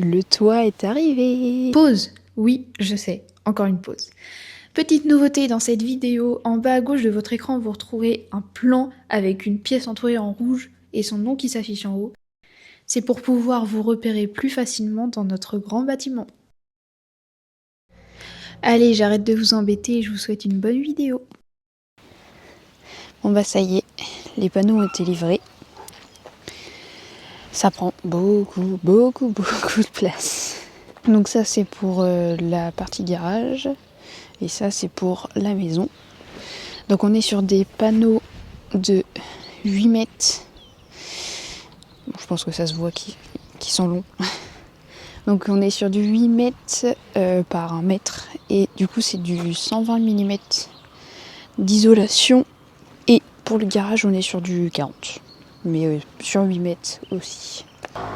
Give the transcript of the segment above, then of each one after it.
Le toit est arrivé. Pause. Oui, je sais, encore une pause. Petite nouveauté dans cette vidéo, en bas à gauche de votre écran, vous retrouverez un plan avec une pièce entourée en rouge et son nom qui s'affiche en haut. C'est pour pouvoir vous repérer plus facilement dans notre grand bâtiment. Allez, j'arrête de vous embêter et je vous souhaite une bonne vidéo. Bon bah ça y est, les panneaux ont été livrés. Ça prend beaucoup de place. Donc ça c'est pour la partie garage et ça c'est pour la maison. Donc on est sur des panneaux de 8 mètres. Bon, je pense que ça se voit qui sont longs. Donc on est sur du 8 mètres par 1 mètre et du coup c'est du 120 mm d'isolation. Et pour le garage on est sur du 40, mais sur 8 mètres aussi.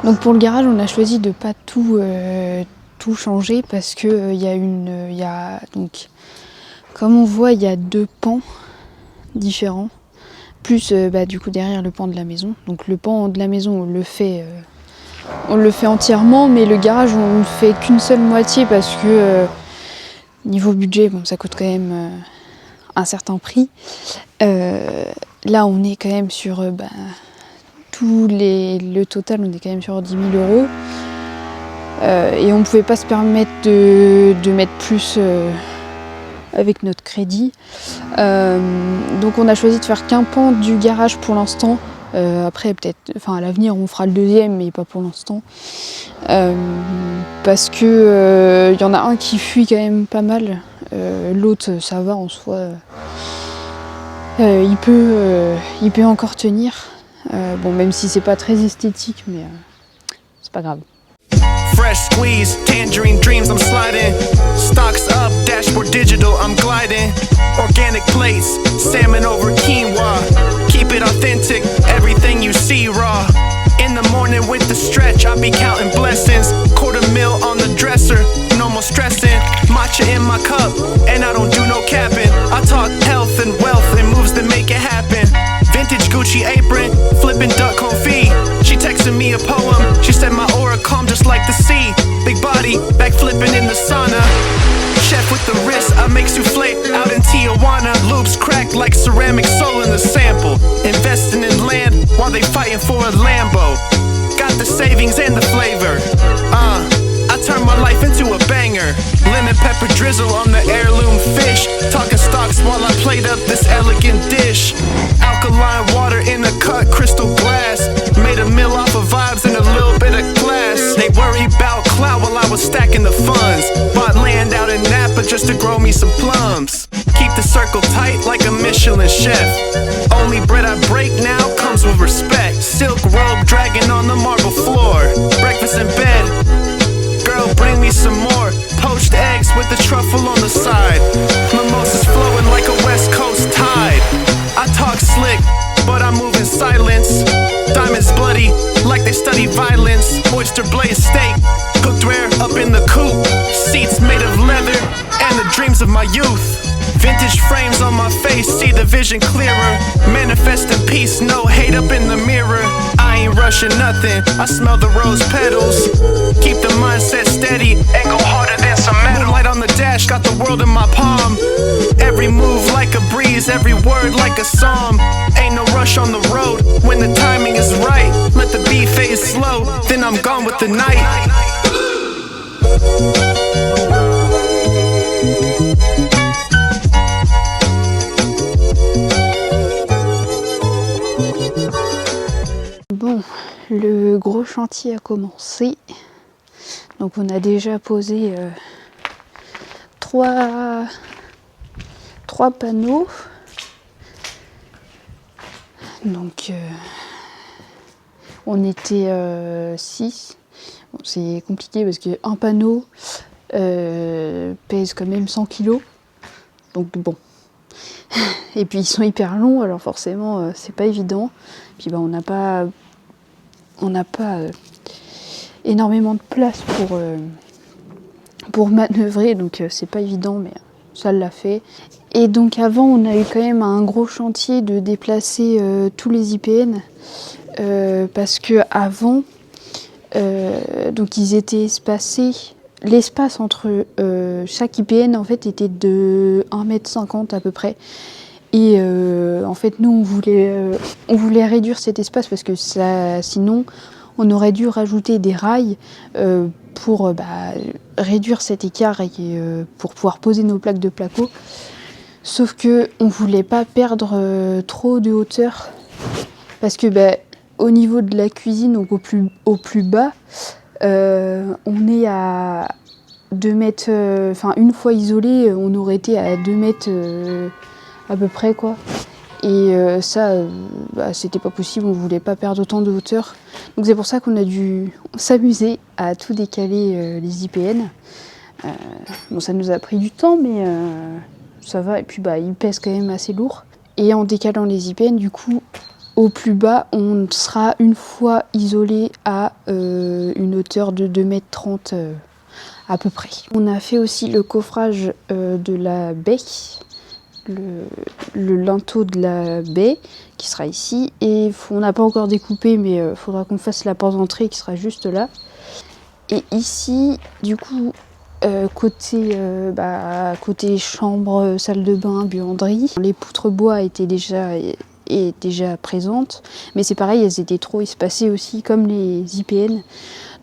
Donc pour le garage on a choisi de pas tout changer parce que donc comme on voit il y a 2 pans différents, plus du coup derrière le pan de la maison. Donc le pan de la maison on le fait entièrement, mais le garage on ne fait qu'une seule moitié parce que niveau budget bon ça coûte quand même un certain prix. Là on est quand même sur le total on est quand même sur 10 000 €. Et on ne pouvait pas se permettre de mettre plus avec notre crédit. Donc on a choisi de faire qu'un pan du garage pour l'instant. Après peut-être, à l'avenir on fera le deuxième, mais pas pour l'instant. Parce que y en a un qui fuit quand même pas mal. L'autre ça va en soi. Il peut encore tenir. Bon, même si c'est pas très esthétique, mais c'est pas grave. Fresh squeeze, tangerine dreams, I'm sliding. Stocks up, dashboard digital, I'm gliding. Organic plates, salmon over quinoa. Keep it authentic, everything you see raw. In the morning with the stretch, I be counting blessings. $250,000 on the dresser, no more stressing. Matcha in my cup, and I don't do no capping. I talk health and wealth and moves that make it happen. Vintage Gucci apron, flipping duck confit. She texted me a poem, she said my aura calm just like the sea. Big body, back flipping in the sauna. Chef with the wrist, I make souffle out in Tijuana. Loops cracked like ceramic soul in the sample. Investing in land while they fighting for a Lambo. Got the savings and the flavor. I turn my life into a banger. Lemon pepper drizzle on the heirloom fish. Talking stocks while I plate up this elegant dish. Alkaline water in a cut crystal glass. Made a meal off of vibes and a little bit of class. They worry about clout while I was stacking the funds. Bought land out in Napa just to grow me some plums. Keep the circle tight like a Michelin chef. Only bread I break now comes with respect. Silk robe dragging on the marble floor. Breakfast in bed. Girl, bring me some more. Poached eggs with the truffle on the side. Mimosas flowing like a West Coast tide. I talk slick, but I move in silence. Diamonds bloody, like they study violence. Oyster blaze steak, cooked rare up in the coop. Seats made of leather, and the dreams of my youth. Vintage frames on my face, see the vision clearer. Manifesting peace, no hate up in the mirror. I ain't rushing nothing, I smell the rose petals. Keep the mindset steady and go harder than some metal. Moonlight on the dash, got the world in my palm. Every move like a breeze, every word like a psalm. Ain't no rush on the road, when the timing is right. Let the beat fade slow, then I'm gone with the night. Bon, le gros chantier a commencé. Donc on a déjà posé 3 panneaux. Donc on était 6. Bon, c'est compliqué parce qu'un panneau pèse quand même 100 kg. Donc bon. Et puis ils sont hyper longs, alors forcément c'est pas évident. Puis on n'a pas énormément de place pour manœuvrer, donc c'est pas évident, mais ça l'a fait. Et donc avant on a eu quand même un gros chantier de déplacer tous les IPN parce que avant Donc ils étaient espacés. L'espace entre chaque IPN en fait était de 1,50 m à peu près. Et en fait nous on voulait réduire cet espace parce que sinon on aurait dû rajouter des rails pour réduire cet écart et pour pouvoir poser nos plaques de placo. Sauf que on voulait pas perdre trop de hauteur parce que au niveau de la cuisine, donc au plus bas, on est à 2 mètres, une fois isolé, on aurait été à 2 mètres à peu près quoi. Et c'était pas possible, on voulait pas perdre autant de hauteur. Donc c'est pour ça qu'on a dû s'amuser à tout décaler les IPN. Bon, ça nous a pris du temps, mais ça va. Et puis ils pèsent quand même assez lourd. Et en décalant les IPN, du coup, au plus bas, on sera une fois isolé à une hauteur de 2,30 m à peu près. On a fait aussi le coffrage de la baie, le linteau de la baie qui sera ici. Et on n'a pas encore découpé, mais il faudra qu'on fasse la porte d'entrée qui sera juste là. Et ici, du coup, côté chambre, salle de bain, buanderie, les poutres bois étaient déjà présentes, mais c'est pareil, elles étaient trop espacées aussi, comme les IPN.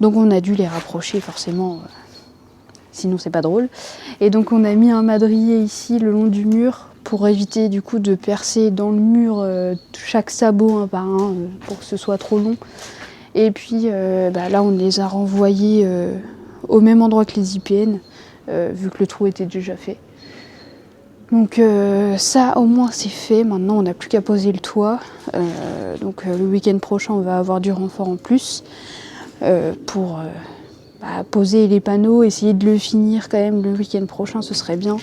Donc on a dû les rapprocher forcément, sinon c'est pas drôle. Et donc on a mis un madrier ici le long du mur pour éviter du coup de percer dans le mur chaque sabot un par un pour que ce soit trop long. Et puis là on les a renvoyés au même endroit que les IPN, vu que le trou était déjà fait. Donc ça au moins c'est fait, maintenant on n'a plus qu'à poser le toit. Donc le week-end prochain on va avoir du renfort en plus pour poser les panneaux, essayer de le finir quand même le week-end prochain, ce serait bien.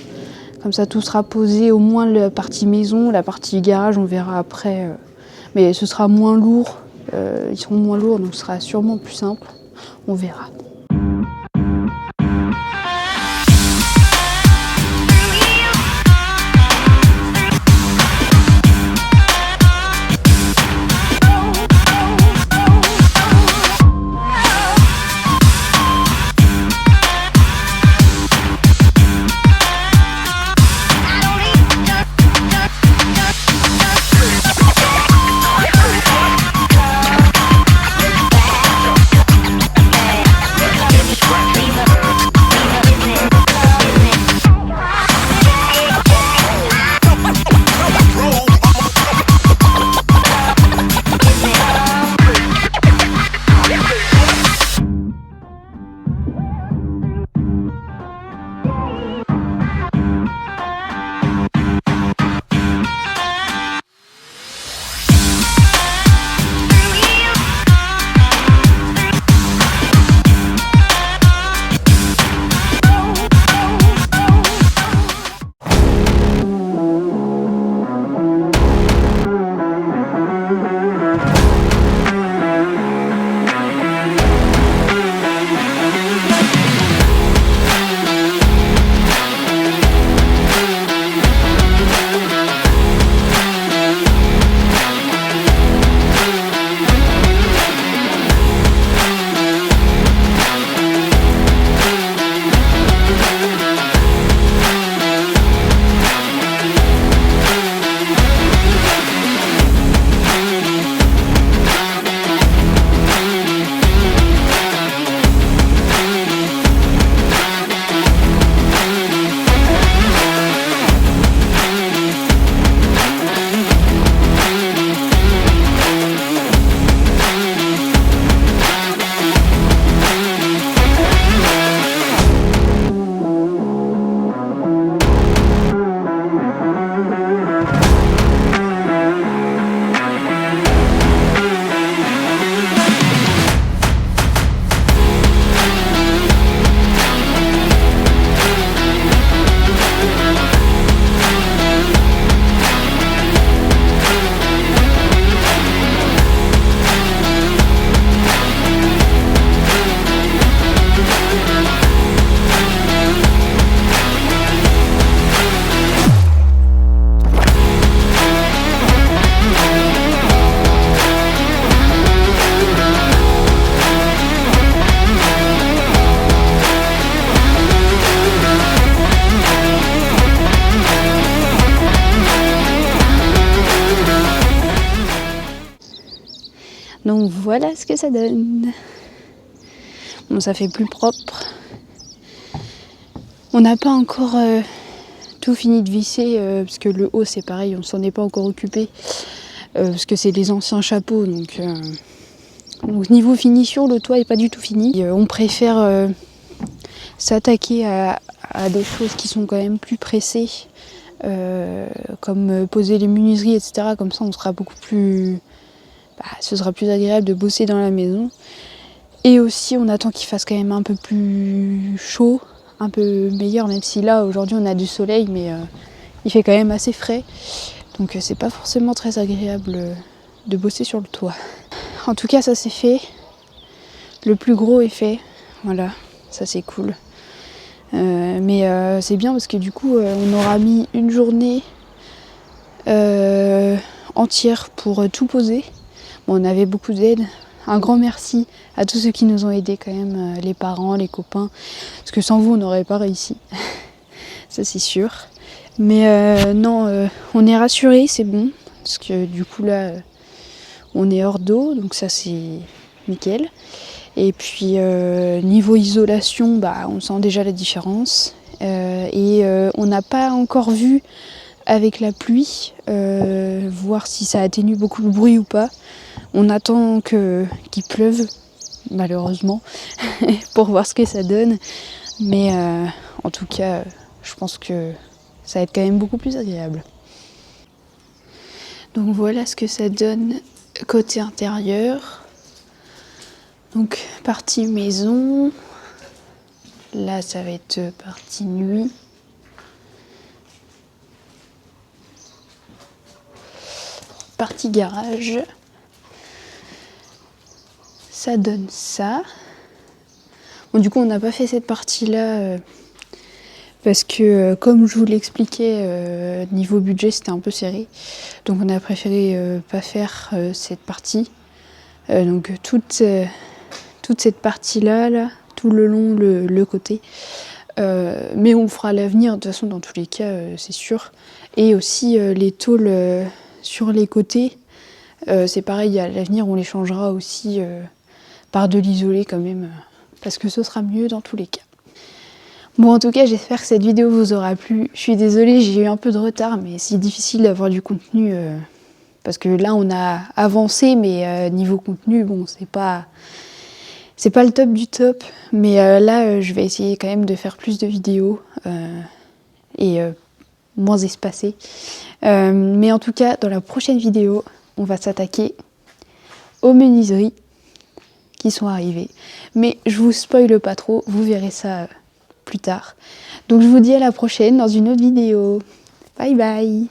Comme ça tout sera posé, au moins la partie maison, la partie garage on verra après. Mais ce sera moins lourd, ils seront moins lourds donc ce sera sûrement plus simple, on verra. Donc voilà ce que ça donne. Bon, ça fait plus propre. On n'a pas encore tout fini de visser, parce que le haut c'est pareil, on s'en est pas encore occupé. Parce que c'est les anciens chapeaux, donc niveau finition, le toit est pas du tout fini. On préfère s'attaquer à des choses qui sont quand même plus pressées, comme poser les menuiseries, etc. Comme ça, on sera beaucoup plus... ce sera plus agréable de bosser dans la maison. Et aussi, on attend qu'il fasse quand même un peu plus chaud, un peu meilleur, même si là, aujourd'hui, on a du soleil, mais il fait quand même assez frais. Donc c'est pas forcément très agréable de bosser sur le toit. En tout cas, ça c'est fait. Le plus gros est fait. Voilà, ça c'est cool. Mais c'est bien parce que du coup, on aura mis une journée entière pour tout poser. Bon, on avait beaucoup d'aide. Un grand merci à tous ceux qui nous ont aidés quand même, les parents, les copains. Parce que sans vous, on n'aurait pas réussi. Ça c'est sûr. Mais non, on est rassurés, c'est bon. Parce que du coup là, on est hors d'eau, donc ça c'est nickel. Et puis niveau isolation, on sent déjà la différence. Et on n'a pas encore vu avec la pluie, voir si ça atténue beaucoup le bruit ou pas. On attend qu'il pleuve, malheureusement, pour voir ce que ça donne. Mais en tout cas, je pense que ça va être quand même beaucoup plus agréable. Donc voilà ce que ça donne côté intérieur. Donc partie maison. Là ça va être partie nuit. Partie garage. Ça donne ça. Bon, du coup on n'a pas fait cette partie-là. Parce que comme je vous l'expliquais, niveau budget c'était un peu serré. Donc on a préféré pas faire cette partie. Donc toute cette partie-là, tout le long, le côté. Mais on fera à l'avenir, de toute façon dans tous les cas, c'est sûr. Et aussi les tôles sur les côtés, c'est pareil, à l'avenir on les changera aussi par de l'isolé quand même. Parce que ce sera mieux dans tous les cas. Bon, en tout cas, j'espère que cette vidéo vous aura plu. Je suis désolée, j'ai eu un peu de retard, mais c'est difficile d'avoir du contenu. Parce que là, on a avancé, mais niveau contenu, bon, c'est pas le top du top. Mais là, je vais essayer quand même de faire plus de vidéos. Et moins espacées. Mais en tout cas, dans la prochaine vidéo, on va s'attaquer aux menuiseries qui sont arrivées. Mais je vous spoile pas trop, vous verrez ça plus tard. Donc je vous dis à la prochaine dans une autre vidéo. Bye bye!